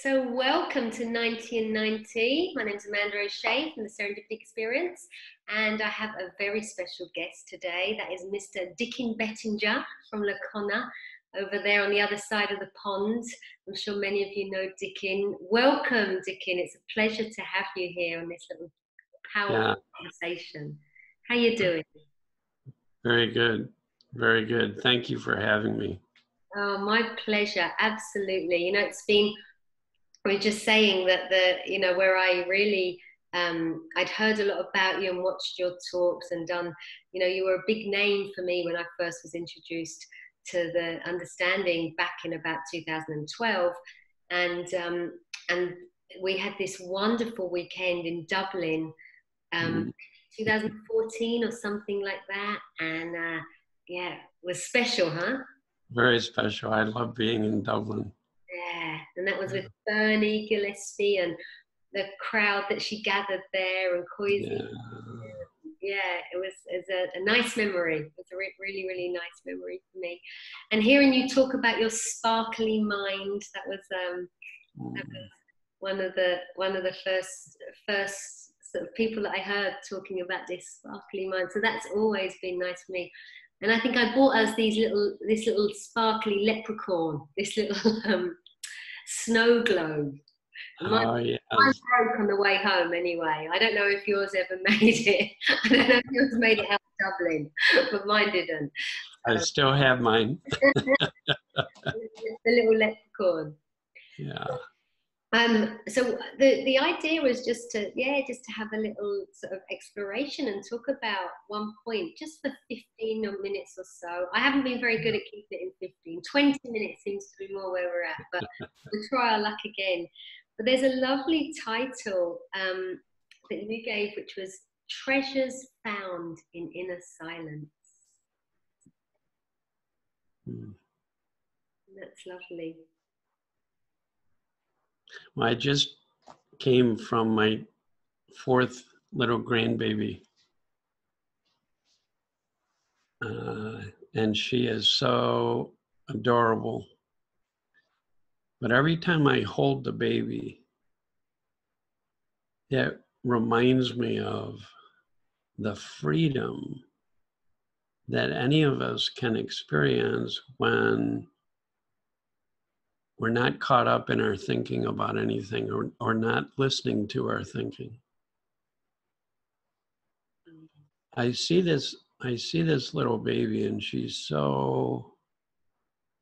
So welcome to 90 and 90. My name is Amanda O'Shea from the Serendipity Experience, and I have a very special guest today. That is Mr. Dicken from Lacona, over there on the other side of the pond. I'm sure many of you know Dicken. Welcome, Dicken. It's a pleasure to have you here on this little powerful conversation. How you doing? Very good. Very good. Thank you for having me. Oh, my pleasure. Absolutely. We're just saying that where I really, I'd heard a lot about you and watched your talks and done, you were a big name for me when I first was introduced to the understanding back in about 2012. And we had this wonderful weekend in Dublin, 2014 or something like that. And yeah, it was special, huh? Very special. I love being in Dublin. Yeah, and that was with Bernie Gillespie and the crowd that she gathered there, and Coisy. Yeah, it was a nice memory. It was a really, really nice memory for me. And hearing you talk about your sparkly mind, that was one of the first sort of people that I heard talking about this sparkly mind. So that's always been nice for me. And I think I bought us this little sparkly leprechaun, this little snow globe. Mine broke on the way home anyway. I don't know if yours ever made it. I don't know if yours made it out of Dublin, but mine didn't. I still have mine. The little leprechaun. Yeah. So the idea was just to have a little sort of exploration and talk about one point just for 15 minutes or so. I haven't been very good at keeping it in 15. 20 minutes seems to be more where we're at, but we'll try our luck again. But there's a lovely title that you gave, which was Treasures Found in Inner Silence. That's lovely. Well, I just came from my 4th little grandbaby. And she is so adorable. But every time I hold the baby, it reminds me of the freedom that any of us can experience when we're not caught up in our thinking about anything or not listening to our thinking. I see this little baby, and she's so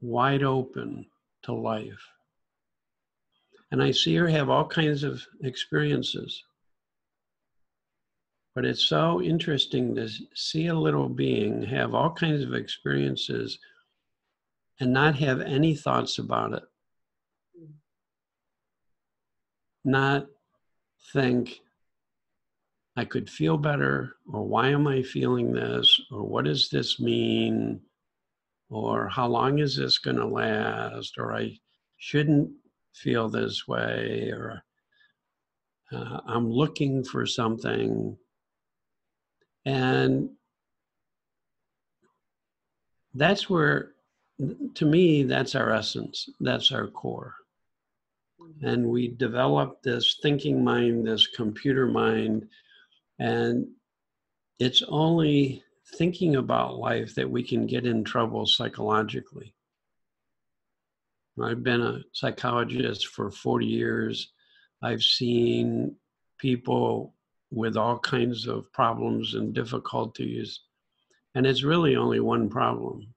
wide open to life. And I see her have all kinds of experiences. But it's so interesting to see a little being have all kinds of experiences and not have any thoughts about it. Not think, I could feel better, or why am I feeling this, or what does this mean, or how long is this going to last, or I shouldn't feel this way, or I'm looking for something. And that's where, to me, that's our essence, that's our core. And we develop this thinking mind, this computer mind, and it's only thinking about life that we can get in trouble psychologically. I've been a psychologist for 40 years. I've seen people with all kinds of problems and difficulties, and it's really only one problem.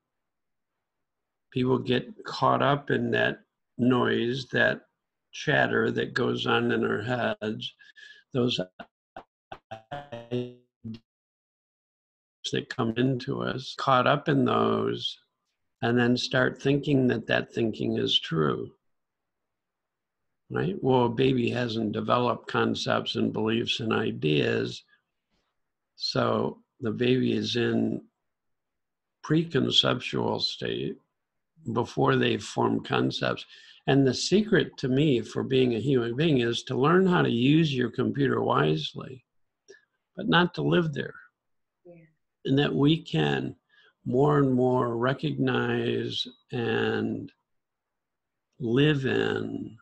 People get caught up in that noise, that chatter that goes on in our heads, those ideas that come into us, caught up in those, and then start thinking that thinking is true. Right? Well, a baby hasn't developed concepts and beliefs and ideas, so the baby is in preconceptual state before they form concepts. And the secret to me for being a human being is to learn how to use your computer wisely, but not to live there. Yeah. And that we can more and more recognize and live in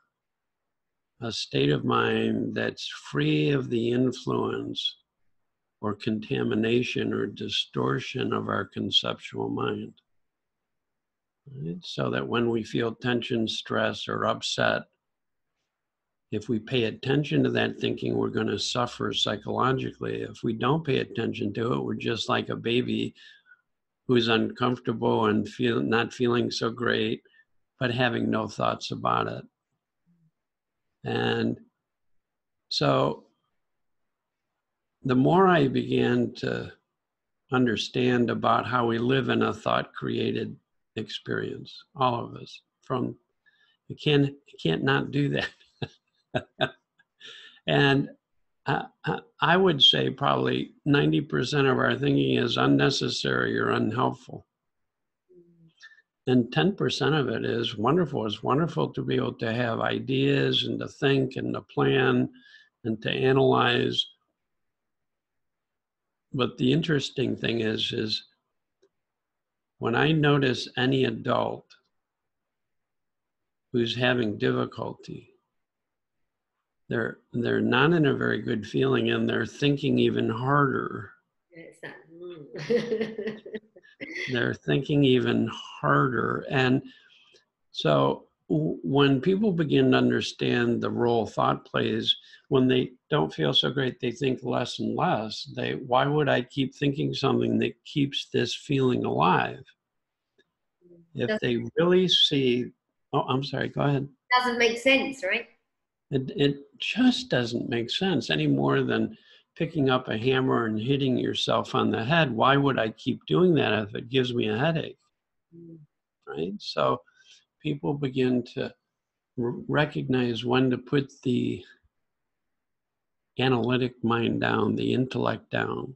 a state of mind that's free of the influence or contamination or distortion of our conceptual mind. Right? So that when we feel tension, stress, or upset, if we pay attention to that thinking, we're going to suffer psychologically. If we don't pay attention to it, we're just like a baby who's uncomfortable and not feeling so great, but having no thoughts about it. And so the more I began to understand about how we live in a thought-created experience, all of us, you can't not do that. And I would say probably 90% of our thinking is unnecessary or unhelpful. And 10% of it is wonderful. It's wonderful to be able to have ideas and to think and to plan and to analyze. But the interesting thing is when I notice any adult who's having difficulty, they're not in a very good feeling and they're thinking even harder. It's that. They're thinking even harder. And so when people begin to understand the role thought plays, when they don't feel so great, they think less and less. Why would I keep thinking something that keeps this feeling alive? If they really see, oh, I'm sorry, go ahead. Doesn't make sense, right? It just doesn't make sense any more than picking up a hammer and hitting yourself on the head. Why would I keep doing that if it gives me a headache? Right? So people begin to recognize when to put the analytic mind down, the intellect down.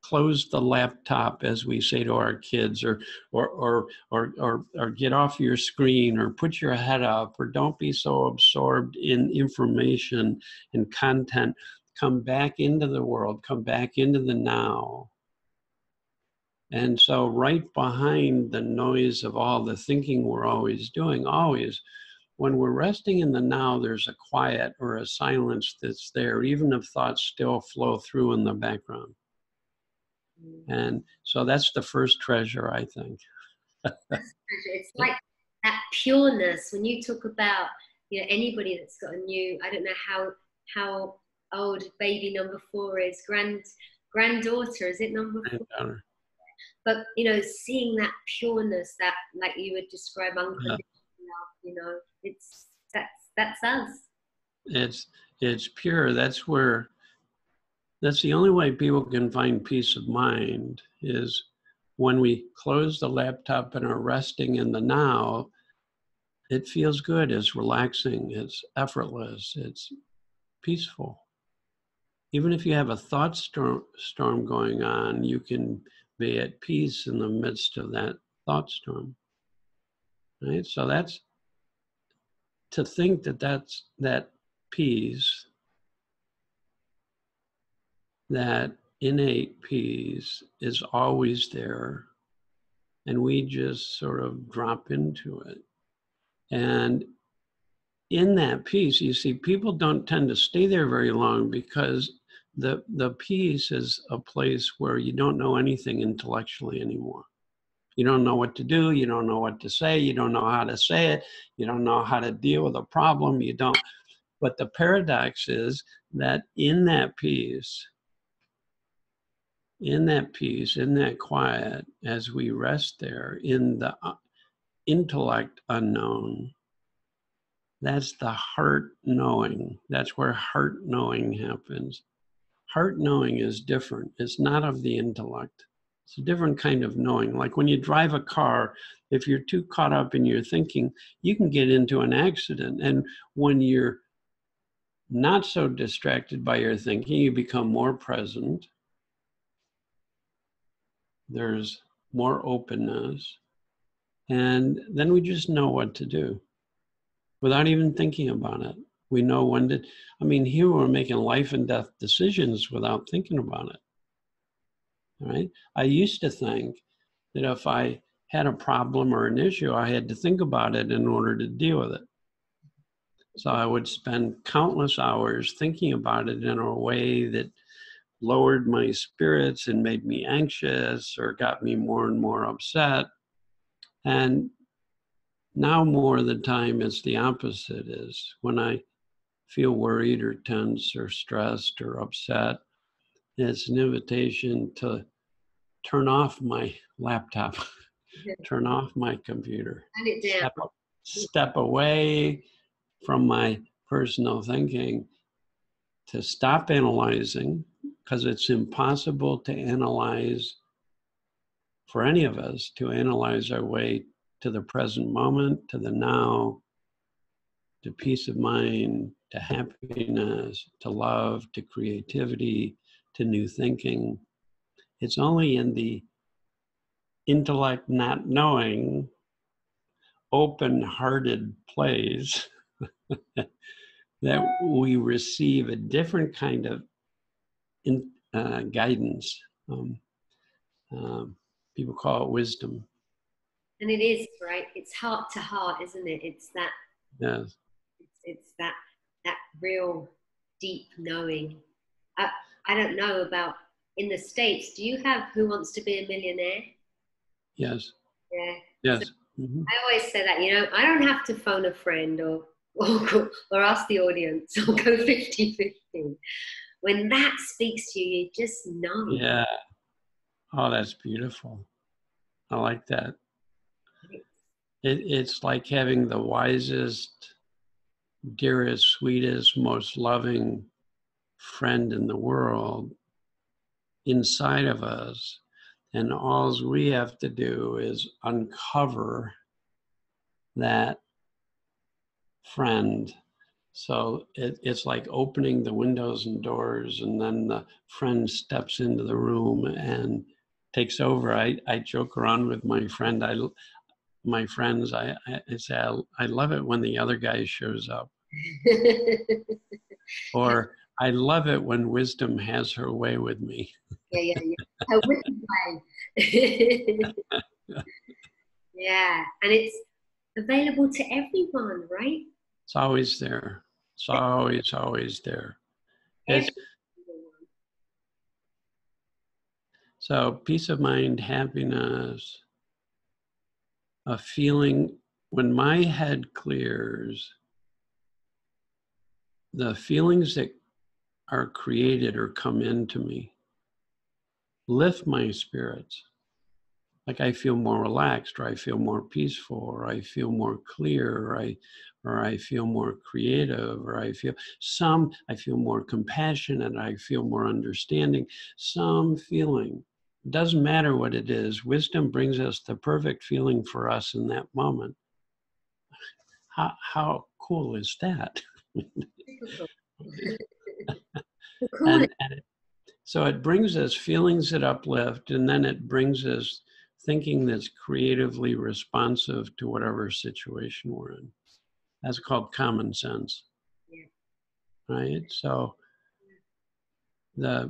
Close the laptop, as we say to our kids, or get off your screen, or put your head up, or don't be so absorbed in information and content. Come back into the world, come back into the now. And so right behind the noise of all the thinking we're always doing, when we're resting in the now, there's a quiet or a silence that's there, even if thoughts still flow through in the background. And so that's the first treasure, I think. It's like that pureness. When you talk about, anybody that's got a new, I don't know how old baby number 4 is, granddaughter, is it number 4? But seeing that pureness, that, like you would describe, unconditional love, that's us. It's pure. That's the only way people can find peace of mind, is when we close the laptop and are resting in the now. It feels good, it's relaxing, it's effortless, it's peaceful. Even if you have a thought storm going on, you can be at peace in the midst of that thought storm. Right? So that's to think that's that peace, that innate peace is always there, and we just sort of drop into it. And in that peace, you see, people don't tend to stay there very long, because the peace is a place where you don't know anything intellectually anymore. You don't know what to do. You don't know what to say. You don't know how to say it. You don't know how to deal with a problem. You don't. But the paradox is that in that peace, in that quiet, as we rest there in the intellect unknown, that's the heart knowing. That's where heart knowing happens. Heart knowing is different. It's not of the intellect. It's a different kind of knowing. Like when you drive a car, if you're too caught up in your thinking, you can get into an accident. And when you're not so distracted by your thinking, you become more present. There's more openness. And then we just know what to do without even thinking about it. We know when to, here we're making life and death decisions without thinking about it. Right? I used to think that if I had a problem or an issue, I had to think about it in order to deal with it. So I would spend countless hours thinking about it in a way that lowered my spirits and made me anxious or got me more and more upset. And now more of the time it's the opposite. Is when I feel worried or tense or stressed or upset, it's an invitation to turn off my laptop, turn off my computer, Turn it down. step away from my personal thinking, to stop analyzing, because it's impossible to analyze for any of us, to analyze our way to the present moment, to the now, to peace of mind, to happiness, to love, to creativity, to new thinking. It's only in the intellect not knowing, open-hearted place that we receive a different kind of guidance. People call it wisdom. And it is, right? It's heart to heart, isn't it? It's that. Yes. It's that real deep knowing. I don't know about in the States. Do you have Who Wants to Be a Millionaire? Yes. Yeah. Yes. So Mm-hmm. I always say that, I don't have to phone a friend or ask the audience or go 50-50. When that speaks to you, you just know. Yeah. Oh, that's beautiful. I like that. It's like having the wisest, dearest, sweetest, most loving friend in the world inside of us. And all we have to do is uncover that friend. So it's like opening the windows and doors, and then the friend steps into the room and takes over. I joke around with my friends. I say, I love it when the other guy shows up. Or I love it when wisdom has her way with me. Yeah. Her wicked way. Yeah, and it's available to everyone, right? It's always there. It's always there. It's, Everyone. so peace of mind, happiness, a feeling, when my head clears, the feelings that are created or come into me lift my spirits. Like I feel more relaxed, or I feel more peaceful, or I feel more clear, or I feel more creative, or I feel more compassionate, I feel more understanding. Some feeling. It doesn't matter what it is. Wisdom brings us the perfect feeling for us in that moment. How cool is that? Difficult. Cool. And so it brings us feelings that uplift, and then it brings us thinking that's creatively responsive to whatever situation we're in. That's called common sense, Yeah. right? So I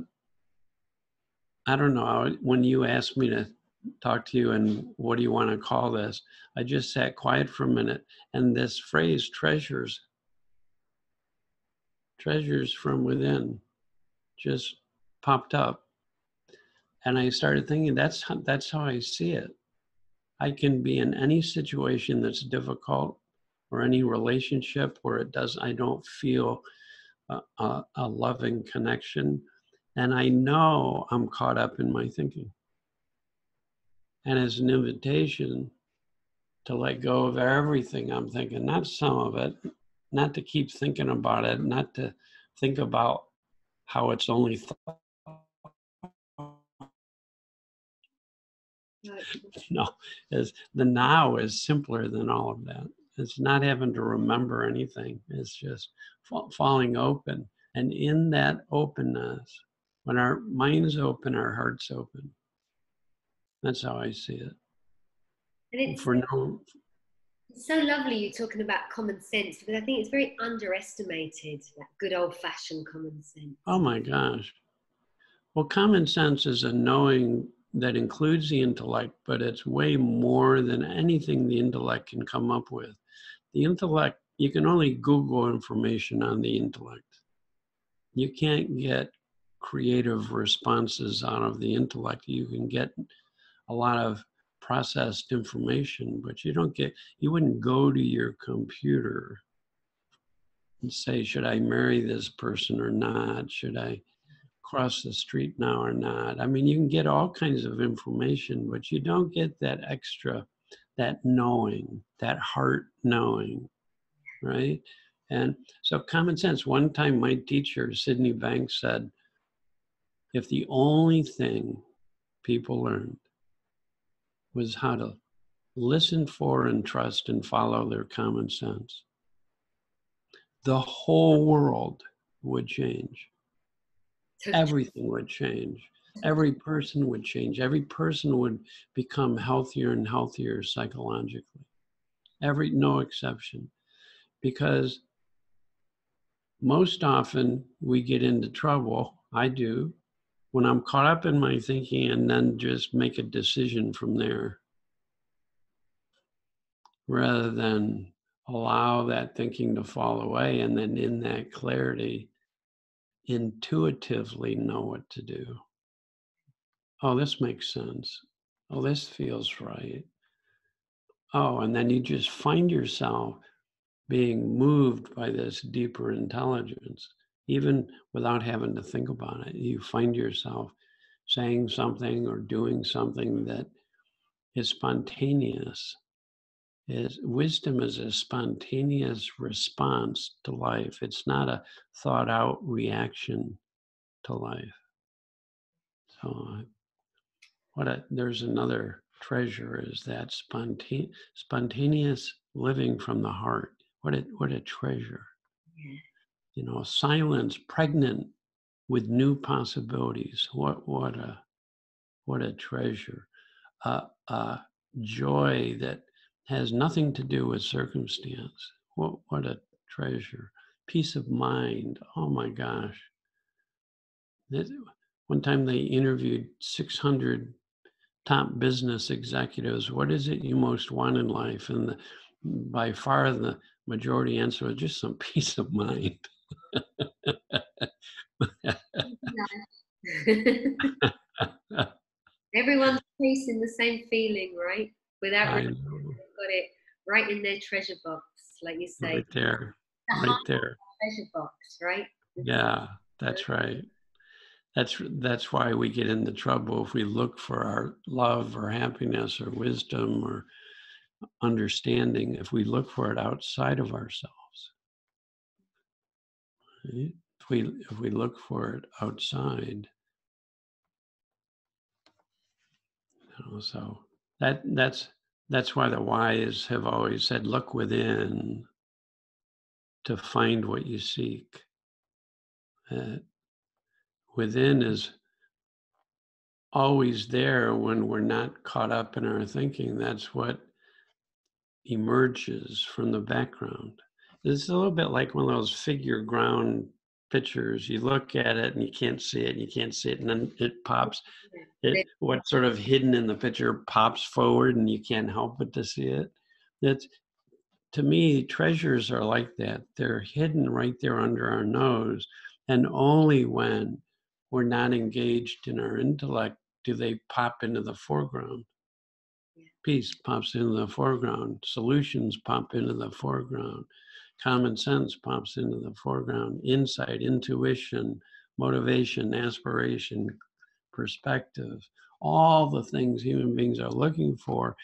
don't know, when you asked me to talk to you and what do you want to call this, I just sat quiet for a minute, and this phrase, treasures from within, just popped up. And I started thinking, that's how I see it. I can be in any situation that's difficult, or any relationship where I don't feel a loving connection. And I know I'm caught up in my thinking. And as an invitation to let go of everything I'm thinking, not some of it, not to keep thinking about it, not to think about how it's only no, is the now is simpler than all of that. It's not having to remember anything. It's just falling open. And in that openness, when our mind's open, our heart's open. That's how I see it. And it's For no, so lovely you talking about common sense, because I think it's very underestimated, that good old fashioned common sense. oh my gosh. Well, common sense is a knowing that includes the intellect, but it's way more than anything the intellect can come up with. The intellect you can only Google information on the intellect. You can't get creative responses out of the intellect. You can get a lot of processed information, but you wouldn't go to your computer and say, should I marry this person or not? Should I cross the street now or not? I mean, you can get all kinds of information, but you don't get that extra, that knowing, that heart knowing, right? And so common sense. One time my teacher, Sydney Banks, said, if the only thing people learned was how to listen for and trust and follow their common sense, the whole world would change. Everything would change. Every person would change. Every person would become healthier and healthier psychologically. No exception. Because most often we get into trouble, I do, when I'm caught up in my thinking and then just make a decision from there, rather than allow that thinking to fall away and then in that clarity, intuitively know what to do. Oh, this makes sense. Oh, this feels right. Oh, and then you just find yourself being moved by this deeper intelligence, even without having to think about it. You find yourself saying something or doing something that is spontaneous. Wisdom is a spontaneous response to life. It's not a thought out reaction to life. So there's another treasure, is that spontaneous living from the heart. What a treasure. Yeah. You know, silence pregnant with new possibilities. What a treasure. Joy that has nothing to do with circumstance. What a treasure. Peace of mind. Oh my gosh. One time they interviewed 600 top business executives. What is it you most want in life? And by far the majority answer was just some peace of mind. Everyone's facing the same feeling, right? Without I realizing know. they've got it right in their treasure box, like you say. Right there. The Right heart there. treasure box, right? Yeah, that's right. That's why we get into trouble if we look for our love or happiness or wisdom or understanding, if we look for it outside of ourselves. Right? If we look for it outside, so that's why the wise have always said, look within to find what you seek. Within is always there when we're not caught up in our thinking. That's what emerges from the background. It's a little bit like one of those figure ground pictures. You look at it and you can't see it, and you can't see it, and then it pops. What's sort of hidden in the picture pops forward, and you can't help but to see it. That's, to me, treasures are like that. They're hidden right there under our nose, and only when we're not engaged in our intellect do they pop into the foreground. Peace pops into the foreground. Solutions pop into the foreground. Common sense pops into the foreground. Insight, intuition, motivation, aspiration, perspective, all the things human beings are looking for,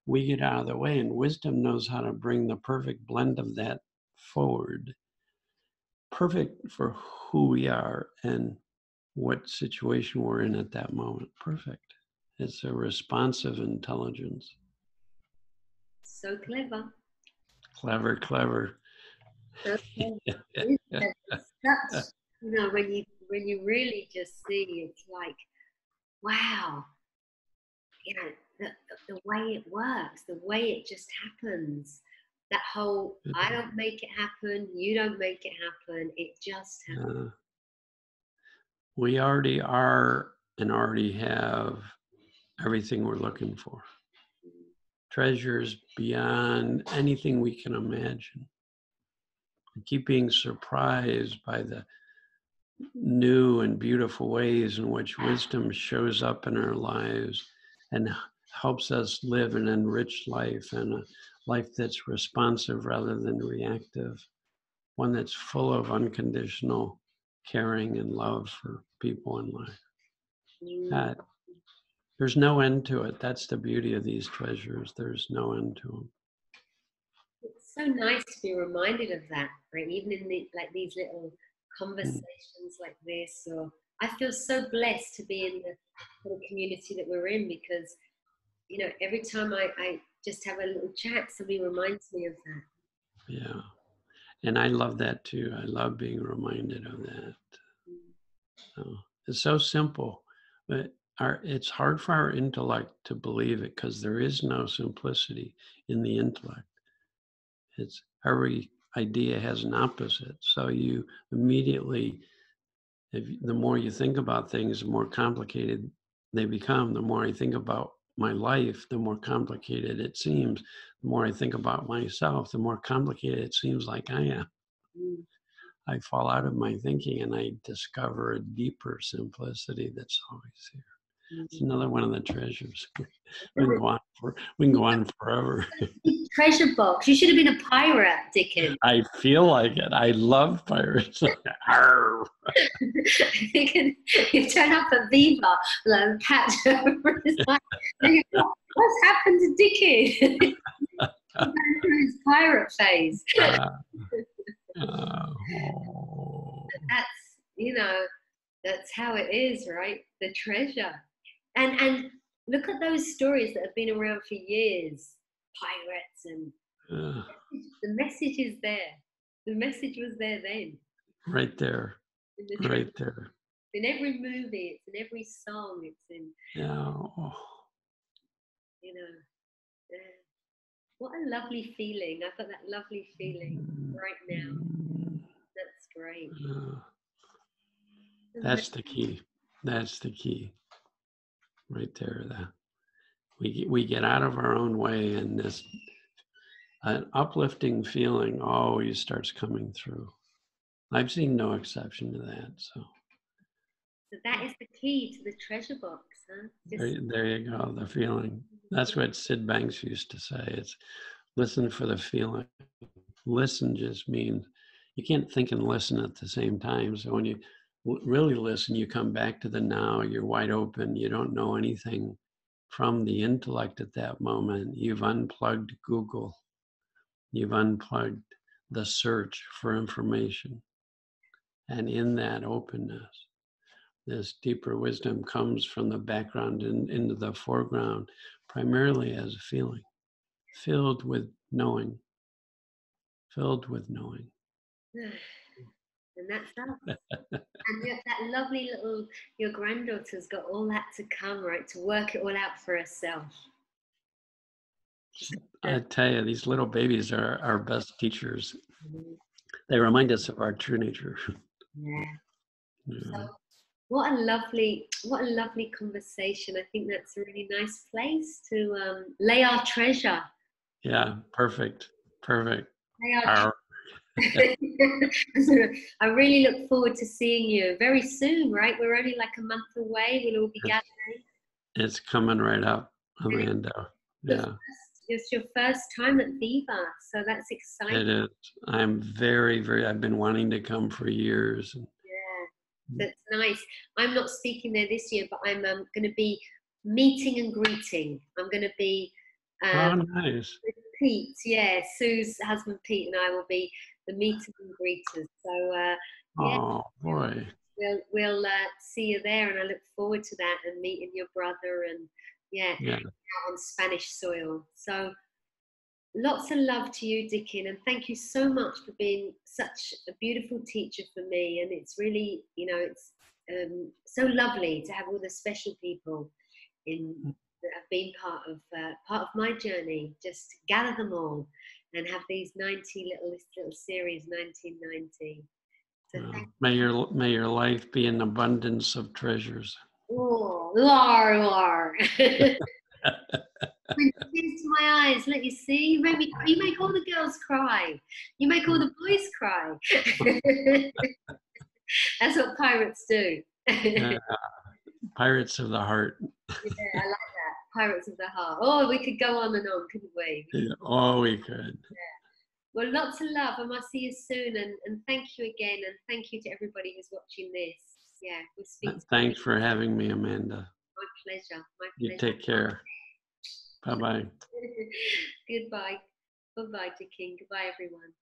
we get out of the way, and wisdom knows how to bring the perfect blend of that forward. Perfect for who we are and what situation we're in at that moment. Perfect. It's a responsive intelligence. So clever. Clever. So clever. Such, when you really just see, it's like, wow, the way it works, the way it just happens. That whole, I don't make it happen, you don't make it happen, it just happens. We already are and already have everything we're looking for. Treasures beyond anything we can imagine. I keep being surprised by the new and beautiful ways in which wisdom shows up in our lives and helps us live an enriched life, and a life that's responsive rather than reactive, one that's full of unconditional caring and love for people in life. That there's no end to it. That's the beauty of these treasures. There's no end to them. It's so nice to be reminded of that, right? Even in like these little conversations like this, or I feel so blessed to be in the community that we're in, because every time I just have a little chat, somebody reminds me of that. Yeah. And I love that too. I love being reminded of that. So, it's so simple, but it's hard for our intellect to believe it because there is no simplicity in the intellect. It's every idea has an opposite. So you immediately, the more you think about things, the more complicated they become. The more I think about my life, the more complicated it seems. The more I think about myself, the more complicated it seems like I am. Mm. I fall out of my thinking and I discover a deeper simplicity that's always here. It's another one of the treasures. We can go on forever. Treasure box. You should have been a pirate, Dicken. I feel like it. I love pirates. Arr. You turn up at Viva, like patch over his eye. What's happened to Dicken? He's going through his pirate phase. That's how it is, right? The treasure. And look at those stories that have been around for years. Pirates, and the message is there. The message was there then. Right there. Right there. In every movie, it's in every song, it's in. Yeah. What a lovely feeling. I've got that lovely feeling right now. That's great. That's the key. That's the key. Right there. We get out of our own way, and this an uplifting feeling always starts coming through. I've seen no exception to that. So that is the key to the treasure box, huh? There you go, the feeling. That's what Sid Banks used to say. It's listen for the feeling. Listen just means you can't think and listen at the same time. So when you really listen, you come back to the now, you're wide open, you don't know anything from the intellect at that moment. You've unplugged Google. You've unplugged the search for information. And in that openness, this deeper wisdom comes from the background and into the foreground, primarily as a feeling, filled with knowing. Filled with knowing. And that's us. And that lovely little, your granddaughter's got all that to come, right? To work it all out for herself. I tell you, these little babies are our best teachers. They remind us of our true nature. Yeah. Yeah. So what a lovely conversation. I think that's a really nice place to lay our treasure. Yeah, perfect. I really look forward to seeing you very soon, right? We're only like a month away. We'll all be gathering. It's coming right up, Amanda. Yeah. It's your first time at Viva, so that's exciting. It is. I'm I've been wanting to come for years. Yeah, that's nice. I'm not speaking there this year, but I'm going to be meeting and greeting. I'm going to be Oh, nice. with Pete. Yeah, Sue's husband Pete and I will be the meeters and greeters. So yeah. Oh boy. We'll see you there, and I look forward to that, and meeting your brother, and out on Spanish soil. So lots of love to you, Dicken, and thank you so much for being such a beautiful teacher for me. And it's really, it's so lovely to have all the special people that have been part of my journey. Just gather them all and have these 90 little series, 1990. So may your life be an abundance of treasures. Oh, lar. Bring tears to my eyes. Let you see. You make all the girls cry. You make all the boys cry. That's what pirates do. Yeah, Pirates of the heart. I like that. Pirates of the heart. Oh, we could go on and on, couldn't we? Yeah, oh, we could. Yeah. Well, lots of love. I must see you soon. And thank you again. And thank you to everybody who's watching this. Yeah, we'll speak. Thanks for having me, Amanda. My pleasure. My pleasure. You take care. Bye-bye. Goodbye. Bye-bye, Dicken. Goodbye, everyone.